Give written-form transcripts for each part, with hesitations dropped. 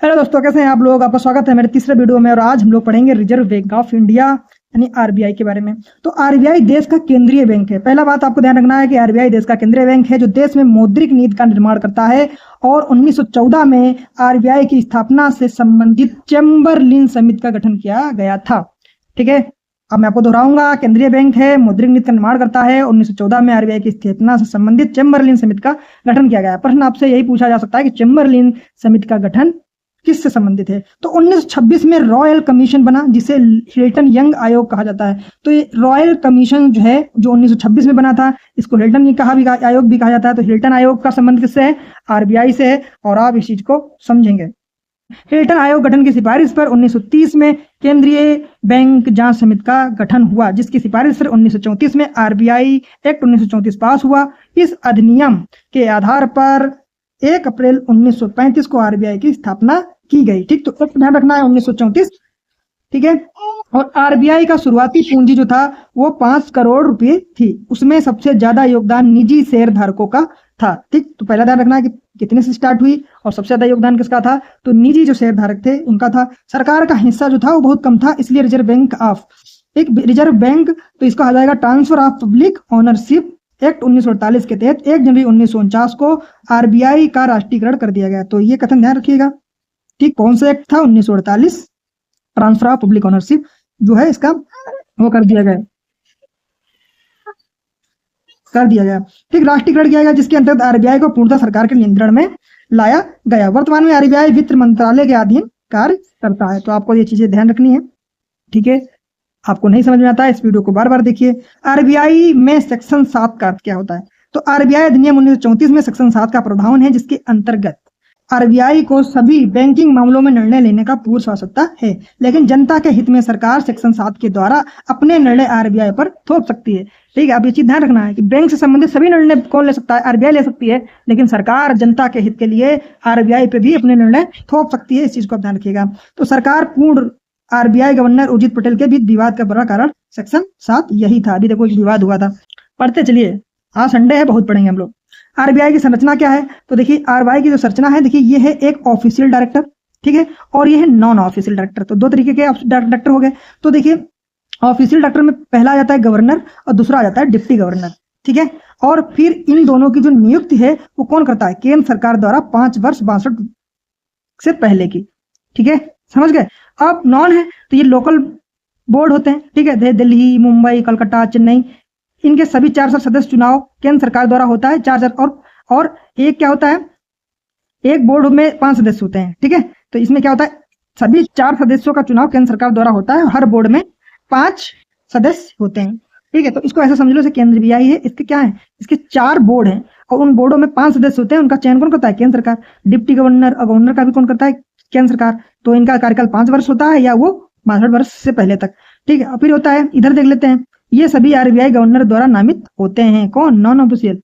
Hello दोस्तों, कैसे हैं आप लोग। आपका स्वागत है मेरे तीसरे वीडियो में। और आज हम लोग पढ़ेंगे रिजर्व बैंक ऑफ इंडिया यानी आरबीआई के बारे में। तो आरबीआई देश का केंद्रीय बैंक है। पहला बात आपको ध्यान रखना है कि आरबीआई देश का केंद्रीय बैंक है जो देश में मौद्रिक नीति का निर्माण करता है। और 1914 में आरबीआई की स्थापना से संबंधित चेम्बरलिन समिति का गठन किया गया था। ठीक है, अब मैं आपको दोहराऊंगा। केंद्रीय बैंक है, मौद्रिक नीति का निर्माण करता है। 1914 में आरबीआई की स्थापना से संबंधित चेम्बरलिन समिति का गठन किया गया। प्रश्न आपसे यही पूछा जा सकता है कि चेम्बरलिन समिति का गठन किससे संबंधित है। तो 1926 में रॉयल कमीशन बना जिसे हिल्टन यंग आयोग कहा जाता है। तो ये रॉयल कमीशन जो है जो 1926 में बना था, इसको हिल्टन आयोग भी कहा जाता है। तो हिल्टन आयोग का संबंध किससे है? आरबीआई से है। और आप इस चीज को समझेंगे। हिल्टन आयोग गठन की सिफारिश पर 1930 में केंद्रीय बैंक जांच समिति का गठन हुआ, जिसकी सिफारिश पर 1934 में आरबीआई एक्ट 1934 पास हुआ। इस अधिनियम के आधार पर 1 अप्रैल 1935 को आरबीआई की स्थापना की गई। ठीक, तो एक ध्यान रखना है 1934। ठीक है, और आरबीआई का शुरुआती पूंजी जो था वो 5 करोड़ रुपए थी। उसमें सबसे ज्यादा योगदान निजी शेयर धारकों का था। ठीक, तो पहला ध्यान रखना है कि कितने से स्टार्ट हुई और सबसे ज्यादा योगदान किसका था। तो निजी जो शेयर धारक थे उनका था। सरकार का हिस्सा जो था वो बहुत कम था, इसलिए रिजर्व बैंक तो इसका आ जाएगा transfer of public ownership act 1948 के तहत 1 जनवरी 1949 को आरबीआई का राष्ट्रीयकरण कर दिया गया। तो ये कथन ध्यान रखिएगा। ठीक, कौन सा एक्ट था? 1948, ट्रांसफर ऑफ पब्लिक ओनरशिप जो है इसका वो कर दिया गया। ठीक, राष्ट्रीयकरण किया गया जिसके अंतर्गत आरबीआई को पूर्णतः सरकार के नियंत्रण में लाया गया। वर्तमान में आरबीआई वित्त मंत्रालय के अधीन कार्य करता है। तो आपको ये चीजें ध्यान रखनी है। ठीक है, आपको नहीं समझ में आता है इस वीडियो को बार बार देखिए। आरबीआई में सेक्शन 7 का अर्थ क्या होता है? तो आरबीआई अधिनियम 1934 में सेक्शन 7 का प्रावधान है जिसके अंतर्गत आरबीआई को सभी बैंकिंग मामलों में निर्णय लेने का पूर्ण स्वायत्तता है, लेकिन जनता के हित में सरकार सेक्शन 7 के द्वारा अपने निर्णय आरबीआई पर थोप सकती है। ठीक है, आप ये चीज ध्यान रखना है कि बैंक से संबंधित सभी निर्णय कौन ले सकता है? आरबीआई ले सकती है, लेकिन सरकार जनता के हित के लिए आरबीआई पे भी अपने निर्णय थोप सकती है। इस चीज को आप ध्यान रखिएगा। तो सरकार पूर्ण आरबीआई गवर्नर उर्जित पटेल के बीच विवाद का बड़ा कारण सेक्शन 7 यही था। अभी देखो एक विवाद हुआ था। पढ़ते चलिए, आज संडे है, बहुत पढ़ेंगे हम लोग। आरबीआई की संरचना क्या है? तो देखिए आरबीआई की जो संरचना है, देखिए ये है एक ऑफिशियल डायरेक्टर, ठीक है, और ये है नॉन ऑफिशियल डायरेक्टर। तो 2 तरीके के डायरेक्टर हो गए। तो देखिए ऑफिशियल डायरेक्टर में पहला आ जाता है गवर्नर और दूसरा आ जाता है डिप्टी गवर्नर। ठीक है, और फिर इन दोनों की जो नियुक्ति है वो कौन करता है? केंद्र सरकार द्वारा 5 वर्ष 62 से पहले की। ठीक है, समझ गए। अब नॉन है तो ये लोकल बोर्ड होते हैं। ठीक है, दिल्ली, मुंबई, कलकत्ता, चेन्नई, इनके सभी 4 सदस्य चुनाव केंद्र सरकार द्वारा होता है। 4 और एक क्या होता है? एक बोर्ड में 5 सदस्य होते हैं। ठीक है, तो इसमें क्या होता है? सभी 4 सदस्यों का चुनाव केंद्र सरकार द्वारा होता है। हर बोर्ड में 5 सदस्य होते हैं। ठीक है, तो इसको ऐसा समझ लो, केंद्र बीआई है, इसके क्या है? इसके 4 बोर्ड हैं और उन बोर्डों में 5 सदस्य होते हैं। उनका चयन कौन करता है? केंद्र सरकार। डिप्टी गवर्नर और गवर्नर का भी कौन करता है? केंद्र सरकार। तो इनका कार्यकाल 5 वर्ष होता है या वो 62 वर्ष से पहले तक। ठीक है, फिर होता है, इधर देख लेते हैं, ये सभी आरबीआई गवर्नर द्वारा नामित होते हैं। कौन? Non official.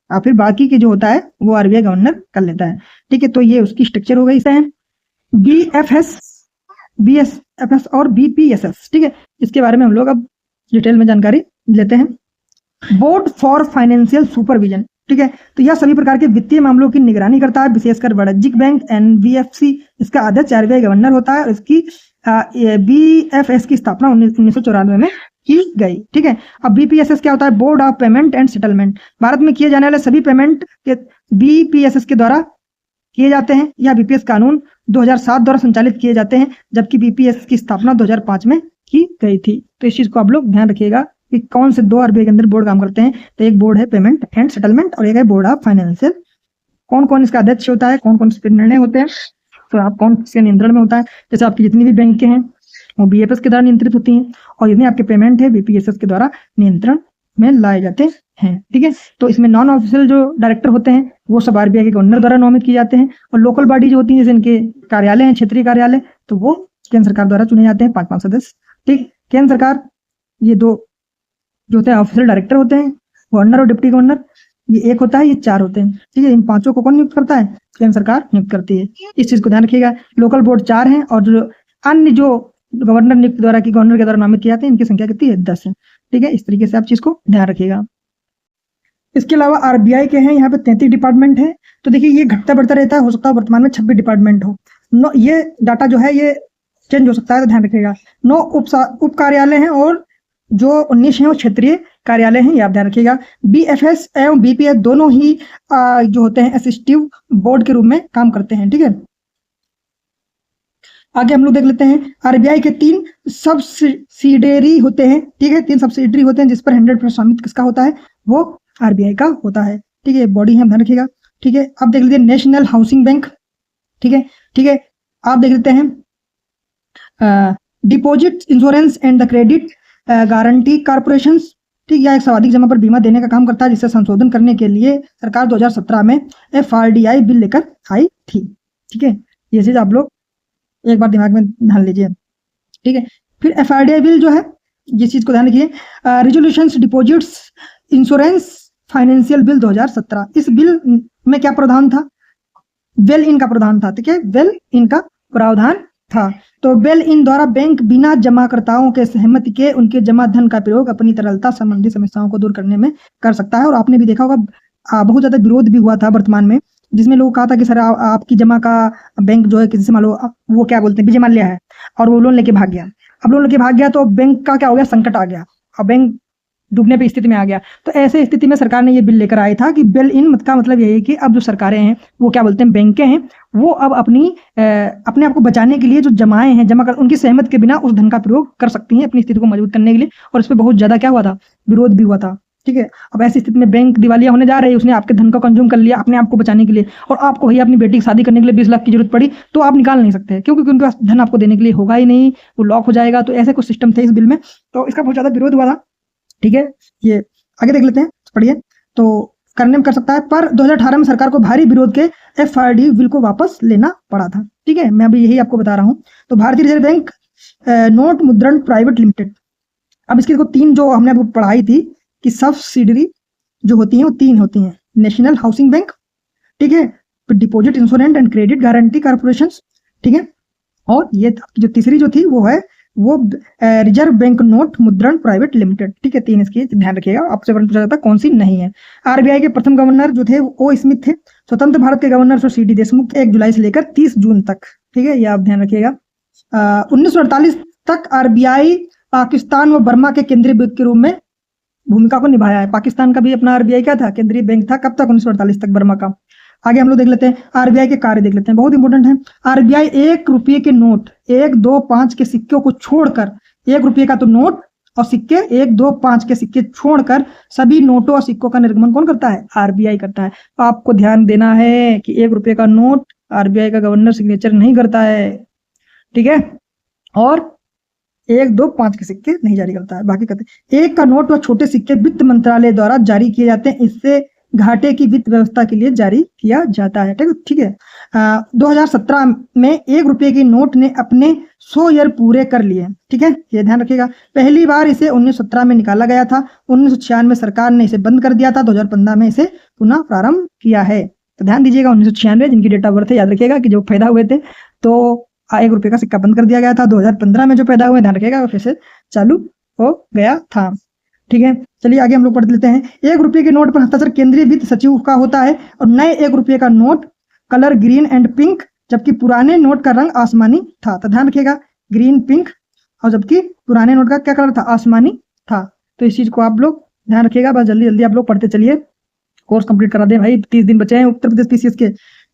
और फिर बाकी के जो होता है वो आरबीआई गवर्नर कर लेता है। ठीक है, तो ये उसकी स्ट्रक्चर हो गई। इसे है बीएसएफएस और बीपीएसएस। ठीक है, इसके बारे में हम लोग अब डिटेल में जानकारी लेते हैं। Board for financial supervision. ठीक है, तो यह सभी प्रकार के वित्तीय मामलों की निगरानी करता है, विशेषकर वाणिज्यिक बैंक एनबीएफसी। इसका अध्यक्ष आरबीआई गवर्नर होता है और इसकी बीएफएस की स्थापना 1994 में की गई। ठीक है, अब बीपीएसएस क्या होता है? Board of payment and settlement. Bharat में किए जाने वाले सभी पेमेंट के बीपीएसएस के द्वारा किए जाते हैं। यह बीपीएस कानून 2007 द्वारा संचालित किए जाते हैं, जबकि बीपीएस की स्थापना 2005 में की गई थी। तो इस चीज को आप लोग ध्यान रखिएगा कि कौन से 2 आरबीआई के अंदर बोर्ड काम करते हैं। तो एक बोर्ड है पेमेंट एंड सेटलमेंट और एक है बोर्ड ऑफ फाइनेंशियल। कौन कौन इसका अध्यक्ष होता है, कौन कौन से निर्णय होते हैं, तो आप कौन इसके नियंत्रण में होता है? जैसे आपकी जितनी भी बैंक हैं वो बीएफएस के द्वारा नियंत्रित होती हैं और जितने आपके पेमेंट है बीपीएसएस के द्वारा नियंत्रण में लाए जाते हैं। ठीक है, तो इसमें नॉन ऑफिशियल जो डायरेक्टर होते हैं वो सब आरबीआई के गवर्नर द्वारा नामित किए जाते हैं। और लोकल बॉडी जो होती है, जैसे इनके कार्यालय हैं, क्षेत्रीय कार्यालय, तो वो केंद्र सरकार द्वारा चुने जाते हैं 5-5 सदस्य। ठीक, केंद्र सरकार ये 2 जो होते हैं ऑफिशियल डायरेक्टर होते हैं, गवर्नर और डिप्टी गवर्नर, ये 1 होता है, ये 4 होते हैं। ठीक है, इन 5 को कौन नियुक्त करता है? केंद्र सरकार नियुक्त करती है। इस चीज को ध्यान रखिएगा। लोकल बोर्ड 4 हैं और जो अन्य जो गवर्नर नियुक्त गवर्नर के द्वारा नामित किए जाते हैं, इनकी संख्या कितनी है? 10 है। ठीक है, इस तरीके से आप चीज को ध्यान रखिएगा। इसके अलावा आरबीआई के हैं यहाँ पे 33 डिपार्टमेंट है। तो देखिए ये घटता बढ़ता रहता है, हो सकता है वर्तमान में 26 डिपार्टमेंट हो। नो, ये डाटा जो है ये चेंज हो सकता है, तो ध्यान रखिएगा। 9 उप कार्यालय हैं और जो 19 हैं वो क्षेत्रीय कार्यालय हैं, ये आप ध्यान रखिएगा। बीएफएस एवं बीपीएस दोनों ही जो होते हैं असिस्टिव बोर्ड के रूप में काम करते हैं, ठीक है। आगे हम लोग देख लेते हैं आरबीआई के 3 सब्सिडियरी होते हैं, ठीक है। 3 सब्सिडियरी होते हैं जिस पर 100% स्वामित्व किसका होता है, वो आरबीआई का होता है, ठीक है। बॉडी है, ध्यान रखिएगा, ठीक है। अब देख लेते हैं नेशनल हाउसिंग बैंक, ठीक है, ठीक है। आप देख लेते हैं deposit insurance and the credit guarantee corporation, ठीक, यह एक सावधिक जमा पर बीमा देने का काम करता है, जिससे संशोधन करने के लिए सरकार 2017 में एफआरडीआई बिल लेकर आई थी, ठीक है। ये चीज आप लोग एक बार दिमाग में ध्यान लीजिए, ठीक है। फिर एफआरडीआई बिल जो है, ये चीज को ध्यान रखिए, resolutions deposits insurance financial bill 2017, इस बिल में क्या प्रावधान था, वेल इन का प्रावधान था, ठीक है, वेल इन का प्रावधान था। तो वेल इन द्वारा बैंक बिना जमाकर्ताओं के सहमति के उनके जमा धन का प्रयोग अपनी तरलता संबंधी समस्याओं को दूर करने में कर सकता है। और आपने भी देखा होगा बहुत ज्यादा विरोध भी हुआ था वर्तमान में, जिसमें लोग कहा था कि सर आपकी जमा का बैंक जो है किसी से मान लो वो क्या बोलते हैं बीजे मान लिया है और वो लोन लेके भाग गया। अब लोन लेके भाग गया तो बैंक का क्या हो गया, संकट आ गया और बैंक डूबने पे स्थिति में आ गया। तो ऐसे स्थिति में सरकार ने ये बिल लेकर आई था कि बेल इन का मतलब ये है कि अब जो सरकारें हैं वो क्या बोलते हैं, बैंकें हैं, वो अब अपने आप को बचाने के लिए जो जमाएं हैं, जमा कर उनकी सहमत के बिना उस धन का प्रयोग कर सकती हैं अपनी स्थिति को मजबूत करने के लिए। और इस पर बहुत ज्यादा क्या हुआ था, विरोध भी हुआ था, ठीक है। अब ऐसी स्थिति में बैंक दिवालिया होने जा रही है, उसने आपके धन को कंज्यूम कर लिया अपने आप को बचाने के लिए, और आपको भैया अपनी बेटी की शादी करने के लिए 20 लाख की जरूरत पड़ी तो आप निकाल नहीं सकते, क्योंकि उनके पास धन आपको देने के लिए होगा ही नहीं, वो लॉक हो जाएगा। तो ऐसे कुछ सिस्टम थे इस बिल में, तो इसका बहुत ज्यादा विरोध हुआ था, ठीक है। ये आगे देख लेते हैं, पढ़िए। तो करने में कर सकता है, पर 2018 में सरकार को भारी विरोध के एफआरडी बिल को वापस लेना पड़ा था, ठीक है। मैं अभी यही आपको बता रहा हूं। तो भारतीय रिजर्व बैंक नोट मुद्रण प्राइवेट लिमिटेड, अब इसकी देखो 3 जो हमने आपको पढ़ाई थी कि सब्सिडरी जो होती हैं वो 3 होती हैं, नेशनल हाउसिंग बैंक, ठीक है, deposit insurance and credit guarantee corporation, ठीक है, और ये जो तीसरी जो थी वो है वो रिजर्व बैंक नोट मुद्रण प्राइवेट लिमिटेड, ठीक है। 3 इसकी ध्यान रखिएगा, आपसे पूछा जाता कौन सी नहीं है। आरबीआई के प्रथम गवर्नर जो थे ओ स्मिथ थे। स्वतंत्र भारत के गवर्नर सर सीडी देशमुख 1 जुलाई से लेकर 30 जून तक, ठीक है, ये आप ध्यान रखिएगा। 1948 तक आरबीआई पाकिस्तान व बर्मा के केंद्रीय बैंक के रूप में भूमिका को निभाया है। पाकिस्तान का भी अपना आरबीआई क्या था, केंद्रीय बैंक था, कब तक, 1948 तक बर्मा का। आगे हम लोग देख लेते हैं आरबीआई के कार्य देख लेते हैं, बहुत इंपॉर्टेंट है। आरबीआई 1 रुपये के नोट, 1, 2, 5 के सिक्कों को छोड़कर, 1 रुपये का तो नोट और सिक्के, 1, 2, 5 के सिक्के छोड़कर सभी नोटों और सिक्कों का निर्गमन कौन करता है, आरबीआई करता है। तो आपको ध्यान देना है कि 1 रुपये का नोट आरबीआई का गवर्नर सिग्नेचर नहीं करता है, ठीक है, और 1, 2, 5 के सिक्के नहीं जारी करता है, बाकी करते हैं। 1 का नोट व छोटे सिक्के वित्त मंत्रालय द्वारा जारी किए जाते हैं, इससे घाटे की वित्त व्यवस्था के लिए जारी किया जाता है, ठीक है। 2017 में 1 रुपये के नोट ने अपने 100 ईयर पूरे कर लिए, ठीक है, ये ध्यान रखिएगा। पहली बार इसे 1917 में निकाला गया था, 1996 में सरकार ने इसे बंद कर दिया था, 2015 में इसे पुनः प्रारंभ किया है। तो ध्यान दीजिएगा 1996 जिनकी डेट ऑफ बर्थ है याद रखिएगा कि जो पैदा हुए थे तो 1 रुपये का सिक्का बंद कर दिया गया था। 2015 में जो पैदा हुए ध्यान रखिएगा फिर से चालू हो गया था, ठीक है। चलिए आगे हम लोग पढ़ लेते हैं। 1 रुपये के नोट पर हस्ताक्षर केंद्रीय वित्त सचिव का होता है और नए 1 रुपये का note colour green and pink, जबकि पुराने नोट का रंग आसमानी था। तो ध्यान रखिएगा ग्रीन पिंक, और जबकि पुराने नोट का क्या कलर था, आसमानी था। तो इस चीज को आप लोग ध्यान रखिएगा, बस जल्दी जल्दी आप लोग पढ़ते चलिए, कोर्स कंप्लीट करा दें भाई, 30 दिन बचे हैं उत्तर प्रदेश पीसीएस के,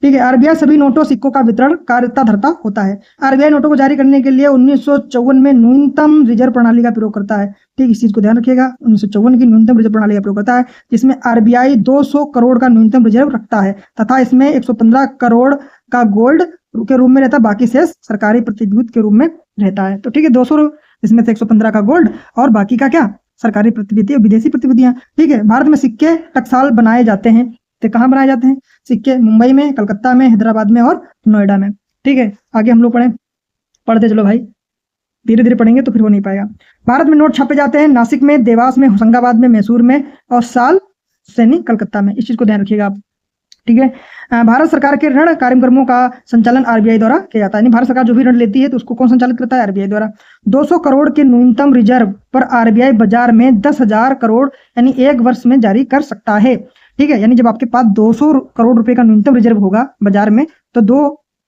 ठीक है। आरबीआई सभी नोटों सिक्कों का वितरण कार्यता धरता होता है। आरबीआई नोटों को जारी करने के लिए 1954 में न्यूनतम रिजर्व प्रणाली का प्रयोग करता है, ठीक, इस चीज को ध्यान रखिएगा। 1954 की न्यूनतम रिजर्व प्रणाली का प्रयोग करता है, जिसमें आरबीआई 200 करोड़ का न्यूनतम रिजर्व रखता है तथा इसमें 115 करोड़ का गोल्ड के रूप में रहता है, बाकी शेष सरकारी प्रतिभूति के रूप में रहता है। तो ठीक है, 200 इसमें से 115 का गोल्ड और बाकी का क्या, सरकारी प्रतिभूति और विदेशी प्रतिभूतियां, ठीक है। भारत में सिक्के टकसाल बनाए जाते हैं, तो कहाँ बनाए जाते हैं सिक्के, मुंबई में, कलकत्ता में, हैदराबाद में और नोएडा में, ठीक है। आगे हम लोग पढ़ते चलो भाई, धीरे धीरे पढ़ेंगे तो फिर हो नहीं पाएगा। भारत में नोट छापे जाते हैं नासिक में, देवास में, होशंगाबाद में, मैसूर में और साल सैनी कलकत्ता में, इस चीज को ध्यान रखिएगा आप, ठीक है। भारत सरकार के ऋण कार्यक्रमों का संचालन आरबीआई द्वारा किया जाता है, यानी भारत सरकार जो भी ऋण लेती है तो उसको कौन संचालित करता है, आरबीआई द्वारा। 200 करोड़ के न्यूनतम रिजर्व पर आरबीआई बाजार में 10,000 करोड़ यानी 1 वर्ष में जारी कर सकता है, ठीक है। यानी जब आपके पास 200 करोड़ रुपए का न्यूनतम रिजर्व होगा बाजार में तो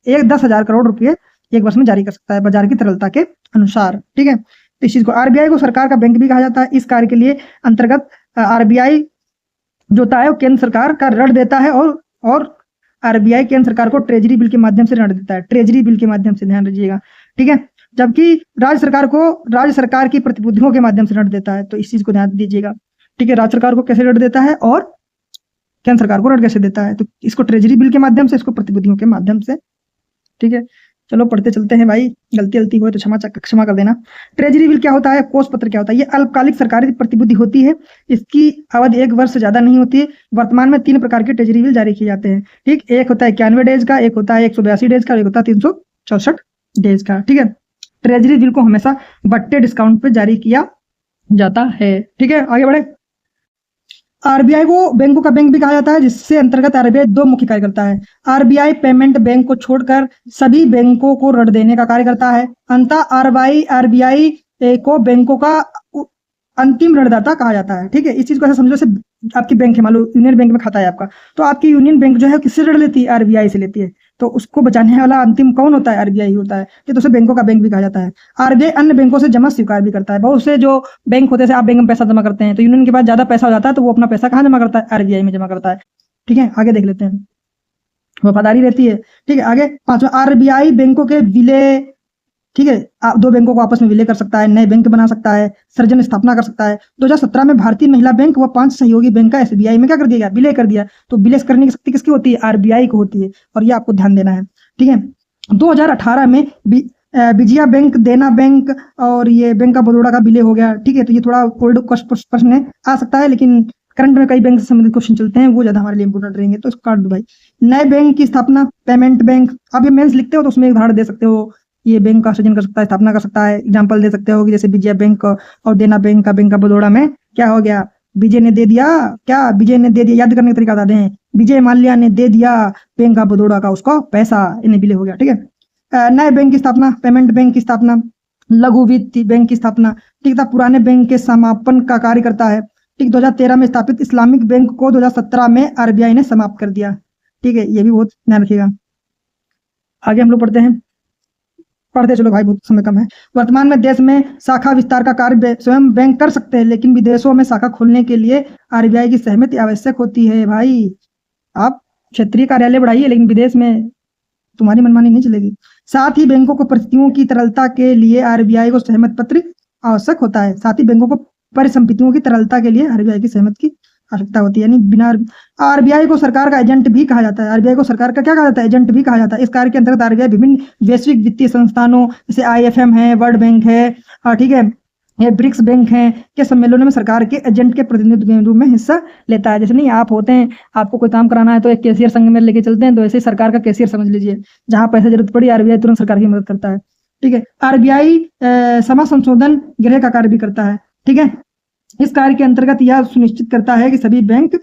एक 10,000 करोड़ रुपए एक वर्ष में जारी कर सकता है बाजार की तरलता के अनुसार। ठीक है, तो इस चीज को आरबीआई को सरकार का बैंक भी कहा जाता है। इस कार्य के लिए अंतर्गत आरबीआई जो होता है वो केंद्र सरकार का ऋण देता है और आरबीआई केंद्र सरकार को ट्रेजरी बिल के माध्यम से ऋण देता है, ट्रेजरी बिल के माध्यम से, ध्यान रखिएगा। ठीक है, जबकि राज्य सरकार की प्रतिभूतियों के माध्यम से ऋण देता है, तो इस चीज को ध्यान दीजिएगा। ठीक है, राज्य सरकार को कैसे ऋण देता है और केंद्र सरकार को ऋण कैसे देता है, तो इसको ट्रेजरी बिल के माध्यम से, इसको प्रतिभूतियों के माध्यम से। ठीक है, चलो पढ़ते चलते हैं भाई, गलती हो तो क्षमा कर देना। ट्रेजरी बिल क्या होता है, कोष पत्र क्या होता है? ये अल्पकालिक सरकारी प्रतिभूति होती है, इसकी अवधि 1 वर्ष से ज्यादा नहीं होती है। वर्तमान में 3 प्रकार के ट्रेजरी बिल जारी किए जाते हैं। ठीक, एक होता है 91 डेज का, एक होता है 182 डेज का, एक होता है 364 डेज का। ठीक है, ट्रेजरी बिल को हमेशा बट्टे डिस्काउंट पे जारी किया जाता है। ठीक है, आगे बढ़े। आरबीआई को बैंकों का बैंक भी कहा जाता है, जिससे अंतर्गत आरबीआई 2 मुख्य कार्य करता है। आरबीआई पेमेंट बैंक को छोड़कर सभी बैंकों को ऋण देने का कार्य करता है। अंततः आरबीआई को बैंकों का अंतिम ऋणदाता कहा जाता है। ठीक है, इस चीज को ऐसा समझो, जैसे आपकी बैंक है, मान लो यूनियन बैंक में खाता है आपका, तो आपकी यूनियन बैंक जो है किससे ऋण लेती है? आरबीआई से लेती है। तो उसको बचाने वाला अंतिम कौन होता है? आरबीआई होता है। तो उसे बैंकों का बैंक भी कहा जाता है। आरबीआई अन्य बैंकों से जमा स्वीकार भी करता है। बहुत से जो बैंक होते हैं, आप बैंक में पैसा जमा करते हैं, तो यूनियन के पास ज्यादा पैसा हो जाता है, तो वो अपना पैसा कहाँ जमा करता है? आरबीआई में जमा करता है। ठीक है, आगे देख लेते हैं। वफादारी रहती है। ठीक है, आगे 5वां, आरबीआई बैंकों के विलय, ठीक है, 2 बैंकों को आपस में विलय कर सकता है, नए बैंक बना सकता है, सृजन स्थापना कर सकता है। 2017 में भारतीय महिला बैंक व 5 सहयोगी बैंक का एसबीआई में क्या कर दिया गया? विलय कर दिया। तो विलय करने की शक्ति किसकी होती है? आरबीआई को होती है, और ये आपको ध्यान देना है। ठीक है, 2018 में विजया बैंक, देना बैंक और ये बैंक ऑफ बड़ौदा का विलय हो गया। ठीक है, तो ये थोड़ा ओल्ड प्रश्न है, आ सकता है, लेकिन करंट में कई बैंक से संबंधित क्वेश्चन चलते हैं, वो ज्यादा हमारे लिए इंपोर्टेंट रहेंगे, तो इसको काट दो भाई। नए बैंक की स्थापना, पेमेंट बैंक, आप ये मेंस लिखते हो तो उसमें एक उदाहरण दे सकते हो, ये बैंक का सृजन कर सकता है, स्थापना कर सकता है। एग्जाम्पल दे सकते हो कि जैसे विजया बैंक और देना बैंक का बैंक ऑफ बड़ौदा में क्या हो गया? विजय ने दे दिया, क्या विजय ने दे दिया, याद करने का तरीका बता दें, विजय माल्या ने दे दिया बैंक ऑफ बड़ौदा का उसको पैसा, इन्हें विलय हो गया। ठीक है, नए बैंक की स्थापना, पेमेंट बैंक की स्थापना, लघु वित्त बैंक की स्थापना। ठीक था, पुराने बैंक के समापन का कार्य करता है। ठीक, 2013 में स्थापित इस्लामिक बैंक को 2017 में आरबीआई ने समाप्त कर दिया। ठीक है, ये भी बहुत ध्यान रखिएगा। आगे हम लोग पढ़ते चलो भाई, बहुत समय कम है। वर्तमान में देश में शाखा विस्तार का कार्य स्वयं बैंक कर सकते हैं, लेकिन विदेशों में शाखा खोलने के लिए आरबीआई की सहमति आवश्यक होती है। भाई आप क्षेत्रीय कार्यालय बढ़ाइए, लेकिन विदेश में तुम्हारी मनमानी नहीं चलेगी। साथ ही बैंकों को परिस्थितियों की तरलता के लिए आरबीआई को सहमति पत्र आवश्यक होता है। साथ ही बैंकों को परिसंपत्तियों की तरलता के लिए आरबीआई की सहमति की आवश्यकता होती है। यानी बिना आरबीआई को सरकार का एजेंट भी कहा जाता है। आरबीआई को सरकार का क्या कहा जाता है? एजेंट भी कहा जाता है। इस कार्य के अंतर्गत आरबीआई विभिन्न वैश्विक वित्तीय संस्थानों जैसे आईएफएम है, वर्ल्ड बैंक है, ठीक है, ये ब्रिक्स बैंक हैं के सम्मेलनों में सरकार के एजेंट के प्रतिनिधित्व के रूप में हिस्सा लेता है। जैसे नहीं आप होते हैं, आपको कोई काम कराना है तो एक कैशियर संघ में लेके चलते हैं, तो ऐसे ही सरकार का कैशियर समझ लीजिए, जहां पैसे जरूरत पड़ी आरबीआई तुरंत सरकार की मदद करता है। ठीक है, आरबीआई समा संशोधन गृह का कार्य भी करता है। ठीक है, इस कार्य के अंतर्गत यह सुनिश्चित करता है कि सभी बैंक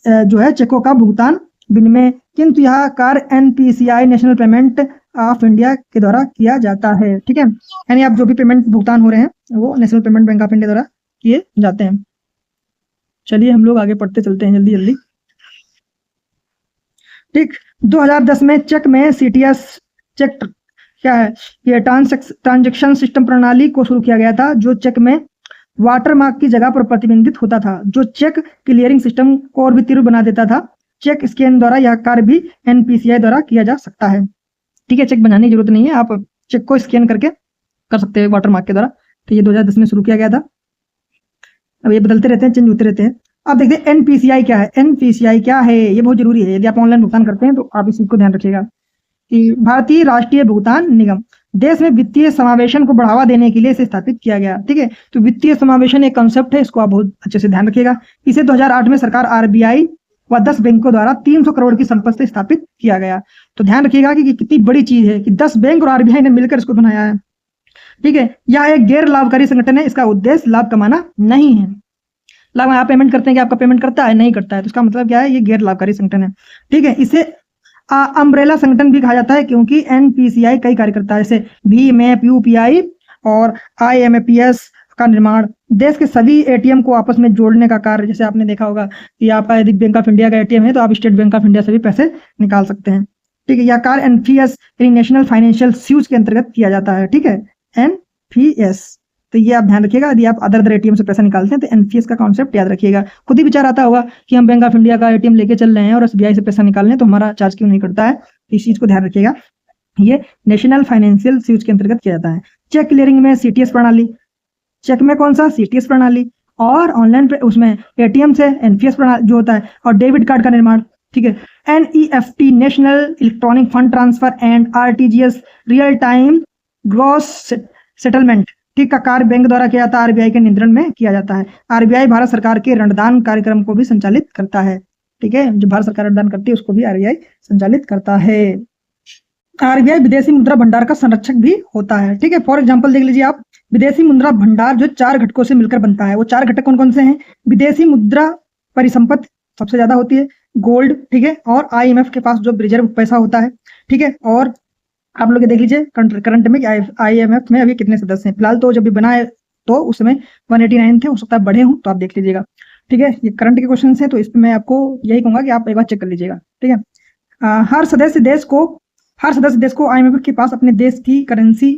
जो है चेकों का भुगतान विनिमय, किंतु यह कार्य NPCI national payment of India के द्वारा किया जाता है। ठीक है, यानी आप जो भी पेमेंट भुगतान हो रहे हैं वो national payment bank of India द्वारा किए जाते हैं। चलिए हम लोग आगे पढ़ते चलते हैं जल्दी जल्दी। ठीक, 2010 में चेक में सीटीएस चेक क्या है? ये ट्रांजैक्शन सिस्टम प्रणाली को शुरू किया गया था, जो चेक में वाटरमार्क की जगह पर प्रतिबंधित होता था, जो चेक क्लियरिंग सिस्टम को और भी तीव्र बना देता था। चेक स्कैन द्वारा यह कार्य भी एनपीसीआई द्वारा किया जा सकता है। ठीक है, चेक बनाने की जरूरत नहीं है, आप चेक को स्कैन करके कर सकते हैं वाटरमार्क के द्वारा। तो ये 2010 में शुरू किया गया था। अब ये बदलते रहते हैं, चेंज होते रहते हैं। अब देखते हैं एनपीसीआई क्या है। एनपीसीआई क्या है, ये बहुत जरूरी है। यदि आप ऑनलाइन भुगतान करते हैं तो आप इस चीज को ध्यान रखिएगा कि भारतीय राष्ट्रीय भुगतान निगम देश में वित्तीय समावेशन को बढ़ावा देने के लिए इसे स्थापित किया गया। ठीक है, तो वित्तीय समावेशन एक कंसेप्ट है, इसको आप बहुत अच्छे से ध्यान रखिएगा। इसे 2008 में सरकार आरबीआई व 10 बैंकों द्वारा 300 करोड़ की संपत्ति स्थापित किया गया। तो ध्यान रखिएगा कि कितनी बड़ी चीज है कि 10 बैंक और आरबीआई ने मिलकर इसको बनाया है। ठीक है, यह एक गैर लाभकारी संगठन है, इसका उद्देश्य लाभ कमाना नहीं है। लाभ आप पेमेंट करते हैं कि आपका पेमेंट करता है? नहीं करता है, तो इसका मतलब क्या है? ये गैर लाभकारी संगठन है। ठीक है, इसे अम्ब्रेला संगठन भी कहा जाता है, क्योंकि एनपीसीआई कई कार्य करता है, जैसे भीमैप, यूपीआई और आईएमपीएस का निर्माण, देश के सभी एटीएम को आपस में जोड़ने का कार्य। जैसे आपने देखा होगा कि आपका यदि बैंक ऑफ इंडिया का एटीएम है तो आप स्टेट बैंक ऑफ इंडिया से भी पैसे निकाल सकते हैं। ठीक है, यह कार्य एनपीएस यानी नेशनल फाइनेंशियल स्यूज के अंतर्गत किया जाता है। ठीक है, एनपीएस, तो ये आप ध्यान रखिएगा। यदि आप अदर एटीएम से पैसा निकालते हैं तो एनपीएस का कॉन्सेप्ट याद रखिएगा। खुद ही विचार आता होगा कि हम बैंक ऑफ इंडिया का एटीएम लेके चल रहे हैं और एसबीआई से पैसा निकाल रहे हैं तो हमारा चार्ज क्यों नहीं कटता है। इस चीज को ध्यान रखिएगा, ये नेशनल फाइनेंशियल स्यूज के अंतर्गत किया जाता है। चेक क्लियरिंग में सीटीएस प्रणाली, चेक में कौन सा, सीटीएस प्रणाली, और ऑनलाइन पे उसमें एटीएम से एनपीएस प्रणाली जो होता है, और डेबिट कार्ड का निर्माण। ठीक है, NEFT national electronic fund transfer and RTGS real time gross settlement, ठीक, का कार्य बैंक द्वारा किया जाता है, आरबीआई के नियंत्रण में किया जाता है। आरबीआई भारत सरकार के ऋणदान कार्यक्रम को भी संचालित करता है। ठीक है, जो भारत सरकार ऋणदान करती है उसको भी आरबीआई संचालित करता है। आरबीआई विदेशी मुद्रा भंडार का संरक्षक भी होता है। ठीक है, फॉर एग्जांपल देख लीजिए आप, विदेशी मुद्रा भंडार जो 4 घटकों से मिलकर बनता है, वो 4 घटक कौन कौन से हैं। विदेशी मुद्रा परिसंपत्ति सबसे ज्यादा होती है, गोल्ड, ठीक है, और आईएमएफ के पास जो रिजर्व पैसा होता है। ठीक है, और आप लोग देख लीजिए करंट में आईएमएफ में अभी कितने सदस्य हैं। फिलहाल तो जब भी बनाए तो उस समय 189 थे, हो सकता है बढ़े हों, तो आप देख लीजिएगा। ठीक है, ये करंट के क्वेश्चन है तो इस पर मैं आपको यही कहूंगा कि आप एक बार चेक कर लीजिएगा। ठीक है, हर सदस्य देश को आईएमएफ के पास अपने देश की करेंसी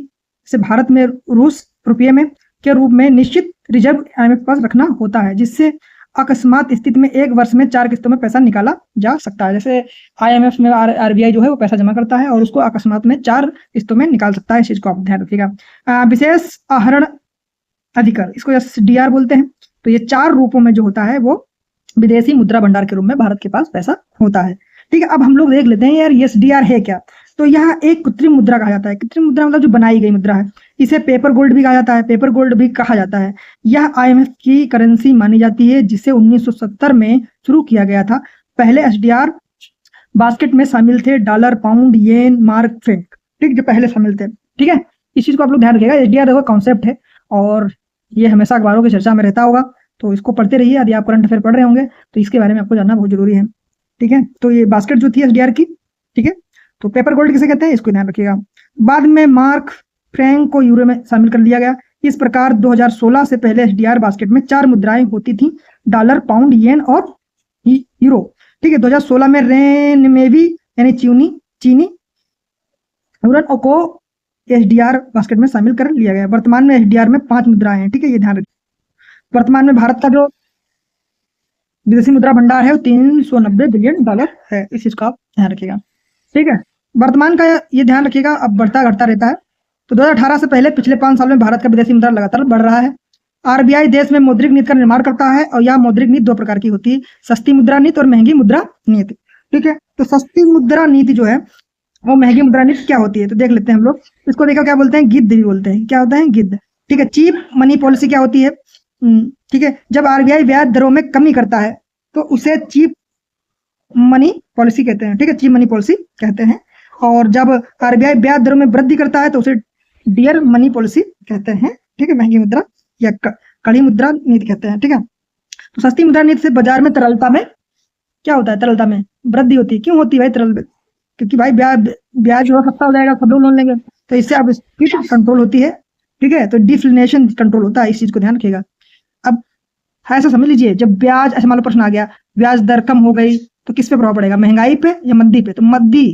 से भारत में रूस रुपये में के रूप में निश्चित रिजर्व आईएमएफ के पास रखना होता है, जिससे अकस्मात स्थिति में एक वर्ष में 4 किस्तों में पैसा निकाला जा सकता है। जैसे आईएमएफ में आरबीआई जो है वो पैसा जमा करता है और उसको अकस्मात में 4 किस्तों में निकाल सकता है। इस चीज को आप ध्यान रखिएगा। विशेष आहरण अधिकार, इसको एसडीआर बोलते हैं। तो ये 4 रूपों में जो होता है वो विदेशी मुद्रा भंडार के रूप में भारत के पास पैसा होता है। ठीक है, अब हम लोग देख लेते हैं यार एसडीआर है क्या। तो यह एक कृत्रिम मुद्रा कहा जाता है। कृत्रिम मुद्रा मतलब जो बनाई गई मुद्रा है। इसे पेपर गोल्ड भी कहा जाता है, पेपर गोल्ड भी कहा जाता है। यह आईएमएफ की करेंसी मानी जाती है, जिसे 1970 में शुरू किया गया था। पहले एसडीआर बास्केट में शामिल थे डॉलर, पाउंड, येन, मार्क, फ्रैंक, ठीक, जो पहले शामिल थे। ठीक है, इस चीज को आप लोग ध्यान रखिएगा। एसडीआर देखो कॉन्सेप्ट है और ये हमेशा अखबारों की चर्चा में रहता होगा, तो इसको पढ़ते रहिए। यदि आप करंट अफेयर पढ़ रहे होंगे तो इसके बारे में आपको जानना बहुत जरूरी है। ठीक है, तो ये बास्केट जो थी एसडीआर की, ठीक है, तो पेपर गोल्ड किसे कहते हैं इसको ध्यान रखिएगा। बाद में मार्क, फ्रैंक को यूरो में शामिल कर लिया गया। इस प्रकार 2016 से पहले एसडीआर बास्केट में 4 मुद्राएं होती थी, डॉलर, पाउंड, येन और यूरो। ठीक है, 2016 में रेनमेवी यानी चीनी यूरो को एसडीआर बास्केट में शामिल कर लिया गया। वर्तमान में एसडीआर में 5 मुद्राएं हैं। ठीक है, ये ध्यान रखिए। वर्तमान में भारत का जो विदेशी मुद्रा भंडार है वो $390 बिलियन है। इस चीज का आप ध्यान रखिएगा। ठीक है, वर्तमान का ये ध्यान रखिएगा, अब बढ़ता घटता रहता है। तो 2018 से पहले पिछले 5 साल में भारत का विदेशी मुद्रा लगातार बढ़ रहा है। आरबीआई देश में मौद्रिक नीति का निर्माण करता है और यह मौद्रिक नीति 2 प्रकार की होती है, सस्ती मुद्रा नीति और महंगी मुद्रा नीति। ठीक है, तो सस्ती मुद्रा नीति जो है वो महंगी मुद्रा नीति क्या होती है तो देख लेते हैं हम लोग। इसको देखो क्या बोलते हैं, गिद्ध भी बोलते हैं। क्या होता है, गिद्ध। ठीक है, चीप मनी पॉलिसी क्या होती है। ठीक है, जब आरबीआई ब्याज दरों में कमी करता है तो उसे चीप मनी पॉलिसी कहते हैं। ठीक है, चीप मनी पॉलिसी कहते हैं। और जब आरबीआई ब्याज दरों में वृद्धि करता है तो उसे डियर मनी पॉलिसी कहते हैं। ठीक है, महंगी मुद्रा या कड़ी मुद्रा नीति कहते हैं। ठीक है, तो सस्ती मुद्रा नीति से बाजार में तरलता में क्या होता है, तरलता में वृद्धि होती है। क्यों होती है भाई तरल, क्योंकि भाई ब्याज जो सस्ता हो जाएगा, सब लोग लोन लेंगे, तो इससे अब स्पीड कंट्रोल होती है। ठीक है, तो डिफ्लेशन कंट्रोल होता है। इस चीज को ध्यान रखिएगा। अब ऐसा समझ लीजिए, जब ब्याज, ऐसे मान लो प्रश्न आ गया, ब्याज दर कम हो गई तो किस पे प्रभाव पड़ेगा, महंगाई पे या मंदी पे, तो मंदी।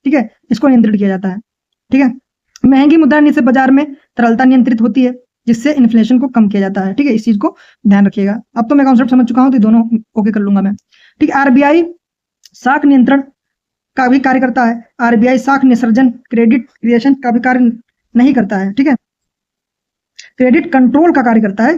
ठीक है, इसको नियंत्रित किया जाता है। ठीक है, महंगी मुद्रा नीति से बाजार में तरलता नियंत्रित होती है, जिससे इन्फ्लेशन को कम किया जाता है। ठीक है, इस चीज को ध्यान रखिएगा। अब तो मैं कॉन्सेप्ट समझ चुका हूं, तो दोनों ओके कर लूंगा मैं। ठीक है, आरबीआई साख नियंत्रण का भी कार्य करता है। आरबीआई साख निसर्जन, क्रेडिट क्रिएशन का भी कार्य नहीं करता है। ठीक है, क्रेडिट कंट्रोल का कार्य करता है,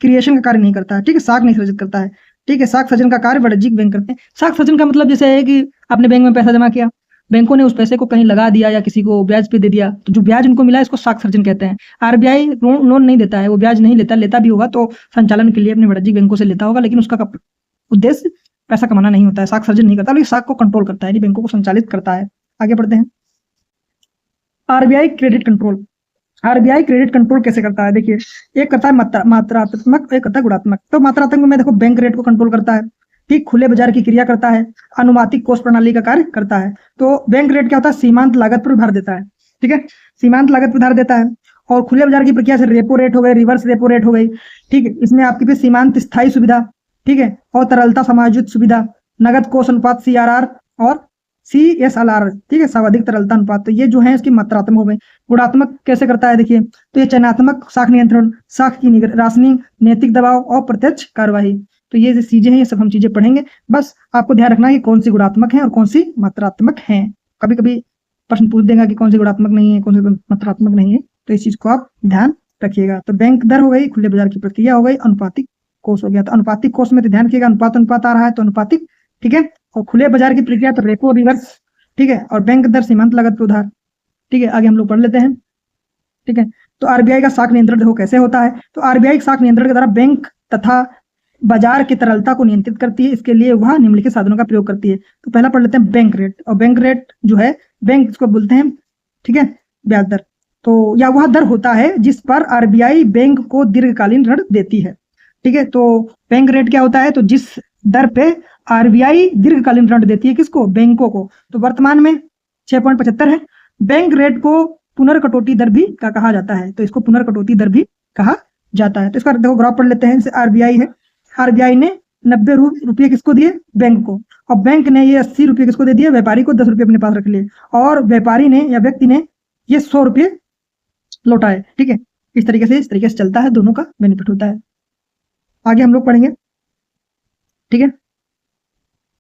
क्रिएशन का कार्य नहीं करता है। ठीक है, साख नहीं सृजित करता है। ठीक है, साख सृजन का कार्य वाणिज्यिक बैंक करते हैं। साख सृजन का मतलब जैसे है कि आपने बैंक में पैसा जमा किया, बैंकों ने उस पैसे को कहीं लगा दिया या किसी को ब्याज पे दे दिया, तो जो ब्याज उनको मिला इसको साख सृजन कहते हैं। आरबीआई लोन नहीं देता है, वो ब्याज नहीं लेता भी होगा तो संचालन के लिए अपने वाणिज्यिक बैंकों से लेता होगा, लेकिन उसका उद्देश्य पैसा कमाना नहीं होता है। साख सृजन नहीं करता, लेकिन साख को कंट्रोल करता है, बैंकों को संचालित करता है। आगे बढ़ते हैं। RBI credit control. RBI credit control कैसे करता है, देखिए, एक करता है मात्रात्मक, एक करता है गुणात्मक। तो मात्रात्मक में देखो बैंक रेट को कंट्रोल करता है। ठीक, खुले बाजार की क्रिया करता है, अनुमातिक कोष प्रणाली का कार्य करता है। तो बैंक रेट क्या होता है, सीमांत लागत पर उधार देता है। ठीक है, सीमांत लागत पर उधार देता है। और खुले बाजार की प्रक्रिया से रेपो रेट हो गई, रिवर्स रेपो रेट हो गई। ठीक है, इसमें आपके पास सीमांत स्थायी सुविधा, ठीक है, और तरलता समायोजित सुविधा, नगद कोष अनुपात CRR और CSLR, ठीक है, सर्वाधिक तरलता अनुपात। तो ये जो है इसकी मात्रात्मक हो गई। गुणात्मक कैसे करता है देखिए, तो ये चयनात्मक, साख नियंत्रण, साख की राशनिंग, नैतिक दबाव और प्रत्यक्ष कार्यवाही। तो ये जो चीजें हैं ये सब हम चीजें पढ़ेंगे। बस आपको ध्यान रखना है कि कौन सी गुणात्मक है और कौन सी मात्रात्मक है। कभी कभी प्रश्न पूछ देगा कि कौन सी गुणात्मक नहीं है, कौन सी मात्रात्मक नहीं है, तो इस चीज को आप ध्यान रखिएगा। तो बैंक दर हो गई, खुले बाजार की प्रक्रिया हो गई, अनुपातिक कोष हो गया। तो अनुपातिक कोष में तो ध्यान रखिएगा, अनुपात आ रहा है तो अनुपातिक, ठीक है। और खुले बाजार की प्रक्रिया तो रेपो रिवर्स, ठीक है। और बैंक दर सीमांत लागत पे उधार, ठीक है। आगे हम लोग पढ़ लेते हैं, ठीक है। तो आरबीआई का साख नियंत्रण देखो कैसे होता है। तो आरबीआई साख नियंत्रण के द्वारा बैंक तथा बाजार की तरलता को नियंत्रित करती है। इसके लिए वह निम्नलिखित साधनों का प्रयोग करती है। तो पहला पढ़ लेते हैं बैंक रेट। और बैंक रेट जो है, बैंक इसको बोलते हैं, ठीक है, ब्याज दर। तो या वह दर होता है जिस पर आरबीआई बैंक को दीर्घकालीन ऋण देती है, ठीक है। तो बैंक रेट क्या होता है, तो जिस दर पे आरबीआई दीर्घकालीन ऋण देती है किसको, बैंकों को। तो वर्तमान में 6.75 है। बैंक रेट को पुनर्कटौती दर भी कहा जाता है। तो इसको पुनर्कटौती दर भी कहा जाता है। तो इसका देखो ग्राफ पढ़ लेते हैं। जैसे आरबीआई है, आरबीआई ने 90 रुपये किसको दिए, बैंक को। और बैंक ने ये 80 रुपये किसको दे दिए, व्यापारी को 10 रुपये अपने पास रख लिए। और व्यापारी ने या व्यक्ति ने ये 100 रुपये लौटाए, ठीक है। इस तरीके से चलता है, दोनों का बेनिफिट होता है। आगे हम लोग पढ़ेंगे, ठीक है।